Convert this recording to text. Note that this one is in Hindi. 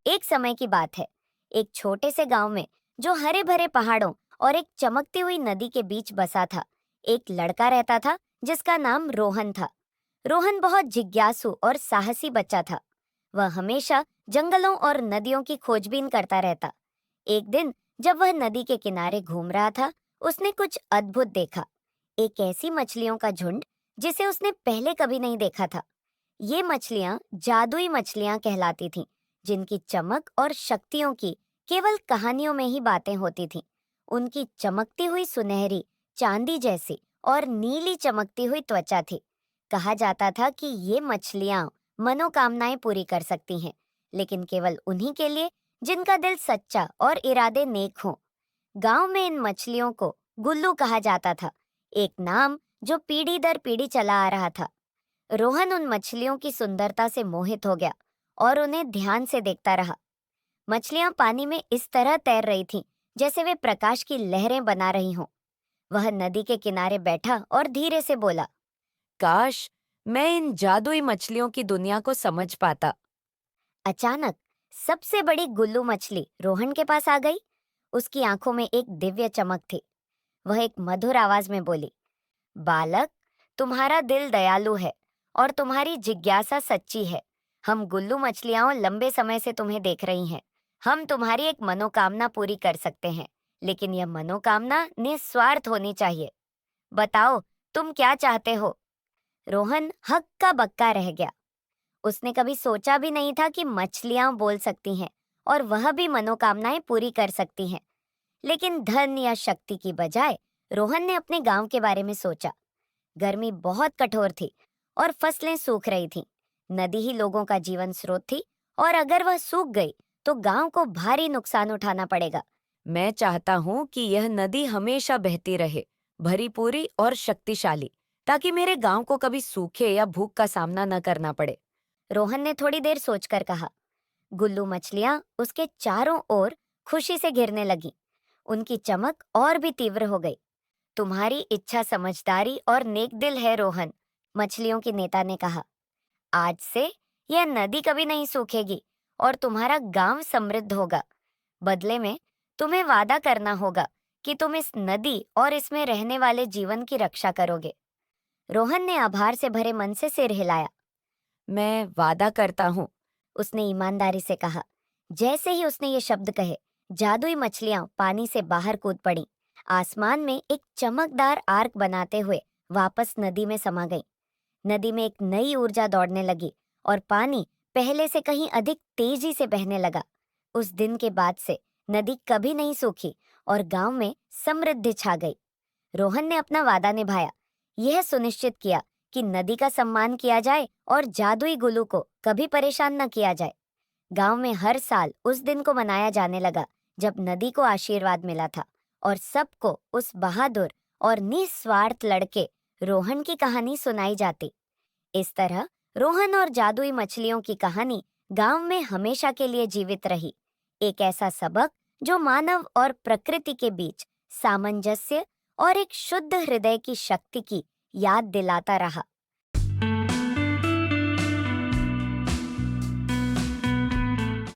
एक समय की बात है। एक छोटे से गांव में, जो हरे भरे पहाड़ों और एक चमकती हुई नदी के बीच बसा था, एक लड़का रहता था जिसका नाम रोहन था। रोहन बहुत जिज्ञासु और साहसी बच्चा था। वह हमेशा जंगलों और नदियों की खोजबीन करता रहता। एक दिन जब वह नदी के किनारे घूम रहा था, उसने कुछ अद्भुत देखा। एक ऐसी मछलियों का झुंड जिसे उसने पहले कभी नहीं देखा था। ये मछलियां जादुई मछलियां कहलाती थीं, जिनकी चमक और शक्तियों की केवल कहानियों में ही बातें होती थीं। उनकी चमकती हुई सुनहरी, चांदी जैसी और नीली चमकती हुई त्वचा थी। कहा जाता था कि ये मछलियां मनोकामनाएं पूरी कर सकती हैं, लेकिन केवल उन्हीं के लिए जिनका दिल सच्चा और इरादे नेक हों। गांव में इन मछलियों को गुल्लू कहा जाता था, एक नाम जो पीढ़ी दर पीढ़ी चला आ रहा था। रोहन उन मछलियों की सुंदरता से मोहित हो गया और उन्हें ध्यान से देखता रहा। मछलियां पानी में इस तरह तैर रही थीं जैसे वे प्रकाश की लहरें बना रही हों। वह नदी के किनारे बैठा और धीरे से बोला, काश मैं इन जादुई मछलियों की दुनिया को समझ पाता। अचानक सबसे बड़ी गुल्लू मछली रोहन के पास आ गई। उसकी आंखों में एक दिव्य चमक थी। वह एक मधुर आवाज में बोली, बालक, तुम्हारा दिल दयालु है और तुम्हारी जिज्ञासा सच्ची है। हम गुल्लू मछलियां लंबे समय से तुम्हें देख रही हैं। हम तुम्हारी एक मनोकामना पूरी कर सकते हैं, लेकिन यह मनोकामना निस्वार्थ होनी चाहिए। बताओ, तुम क्या चाहते हो? रोहन हक्का बक्का रह गया। उसने कभी सोचा भी नहीं था कि मछलियां बोल सकती हैं और वह भी मनोकामनाएं पूरी कर सकती हैं। लेकिन धन या शक्ति की बजाय रोहन ने अपने गांव के बारे में सोचा। गर्मी बहुत कठोर थी और फसलें सूख रही थीं। नदी ही लोगों का जीवन स्रोत थी और अगर वह सूख गई तो गांव को भारी नुकसान उठाना पड़ेगा। मैं चाहता हूँ कि यह नदी हमेशा बहती रहे, भरी पूरी और शक्तिशाली, ताकि मेरे गांव को कभी सूखे या भूख का सामना न करना पड़े। रोहन ने थोड़ी देर सोचकर कहा। गुल्लू मछलियां उसके चारों ओर खुशी से घिरने लगी। उनकी चमक और भी तीव्र हो गई। तुम्हारी इच्छा समझदारी और नेक दिल है रोहन, मछलियों की नेता ने कहा। आज से यह नदी कभी नहीं सूखेगी और तुम्हारा गांव समृद्ध होगा। बदले में तुम्हें वादा करना होगा कि तुम इस नदी और इसमें रहने वाले जीवन की रक्षा करोगे। रोहन ने आभार से भरे मन से सिर हिलाया। मैं वादा करता हूँ। उसने ईमानदारी से कहा। जैसे ही उसने ये शब्द कहे, जादुई मछलियां पानी से बाहर कूद पड़ीं। आसमान में एक चमकदार आर्क बनाते हुए वापस नदी में समा गईं। नदी में एक नई ऊर्जा दौड़ने लगी और पानी पहले से कहीं अधिक तेजी से बहने लगा। उस दिन के बाद से नदी कभी नहीं सूखी और गांव में समृद्धि छा गई। रोहन ने अपना वादा निभाया, यह सुनिश्चित किया कि नदी का सम्मान किया जाए और जादुई गुल्लू को कभी परेशान न किया जाए। गांव में हर साल उस दिन को मनाया जाने लगा जब नदी को आशीर्वाद मिला था और सबको उस बहादुर और निस्वार्थ लड़के रोहन की कहानी सुनाई जाती। इस तरह रोहन और जादुई मछलियों की कहानी गांव में हमेशा के लिए जीवित रही। एक ऐसा सबक जो मानव और प्रकृति के बीच सामंजस्य और एक शुद्ध हृदय की शक्ति की याद दिलाता रहा।